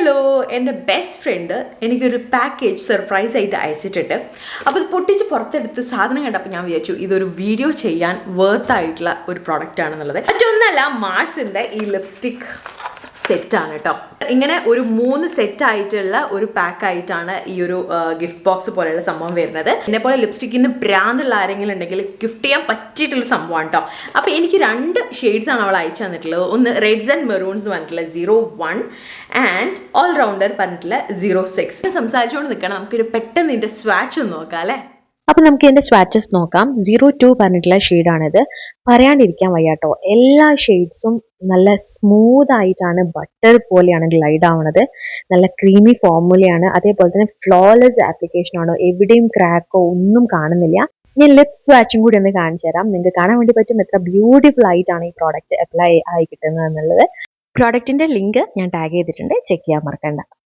Hello, എൻ്റെ best friend എനിക്കൊരു package surprise ആയിട്ട് അയച്ചിട്ടുണ്ട്. അപ്പോൾ ഇത് പൊട്ടിച്ച് പുറത്തെടുത്ത് സാധനം കണ്ടപ്പോൾ ഞാൻ വിചാരിച്ചു ഇതൊരു വീഡിയോ ചെയ്യാൻ വർത്ത് ആയിട്ടുള്ള ഒരു പ്രോഡക്റ്റ് ആണെന്നുള്ളത്. മറ്റൊന്നല്ല, മാർസിൻ്റെ ഈ ലിപ്സ്റ്റിക് സെറ്റാണ് കേട്ടോ. ഇങ്ങനെ ഒരു 3 സെറ്റ് ആയിട്ടുള്ള ഒരു പാക്ക് ആയിട്ടാണ് ഈ ഒരു ഗിഫ്റ്റ് ബോക്സ് പോലെയുള്ള സംഭവം വരുന്നത്. എന്നെ പോലെ ലിപ്സ്റ്റിക്കിന് ഭ്രാന്തുള്ള ആരെങ്കിലും ഉണ്ടെങ്കിൽ ഗിഫ്റ്റ് ചെയ്യാൻ പറ്റിയിട്ടുള്ള സംഭവമാണ് കേട്ടോ. അപ്പോൾ എനിക്ക് 2 ഷെയ്ഡ്സ് ആണ് അവൾ അയച്ചു തന്നിട്ടുള്ളത്. ഒന്ന് റെഡ്സ് ആൻഡ് മെറൂൺസ് പറഞ്ഞിട്ടുള്ള 01 ആൻഡ് ഓൾ റൗണ്ടർ പറഞ്ഞിട്ടുള്ള 06. സംസാരിച്ചുകൊണ്ട് നിൽക്കണം, നമുക്കൊരു പെട്ടെന്ന് ഇതിൻ്റെ സ്വാച്ച് ഒന്ന് നോക്കാം അല്ലേ. അപ്പൊ നമുക്ക് ഇതിന്റെ സ്വാച്ചസ് നോക്കാം. 02 പറഞ്ഞിട്ടുള്ള ഷെയ്ഡാണിത്. പറയാണ്ടിരിക്കാൻ വയ്യാട്ടോ, എല്ലാ ഷെയ്ഡ്സും നല്ല സ്മൂത്ത് ആയിട്ടാണ്, ബട്ടർ പോലെയാണ് ഗ്ലൈഡ് ആവുന്നത്. നല്ല ക്രീമി ഫോർമുലയാണ്, അതേപോലെ തന്നെ ഫ്ലോലെസ് ആപ്ലിക്കേഷൻ ആണ്. എവിടെയും ക്രാക്കോ ഒന്നും കാണുന്നില്ല. ഞാൻ ലിപ് സ്വാച്ചും കൂടി ഒന്ന് കാണിച്ചു തരാം. നിങ്ങൾക്ക് കാണാൻ വേണ്ടി പറ്റും എത്ര ബ്യൂട്ടിഫുൾ ആയിട്ടാണ് ഈ പ്രോഡക്റ്റ് അപ്ലൈ ആയി കിട്ടുന്നത് എന്നുള്ളത്. പ്രോഡക്റ്റിന്റെ ലിങ്ക് ഞാൻ ടാഗ് ചെയ്തിട്ടുണ്ട്, ചെക്ക് ചെയ്യാൻ മറക്കണ്ട.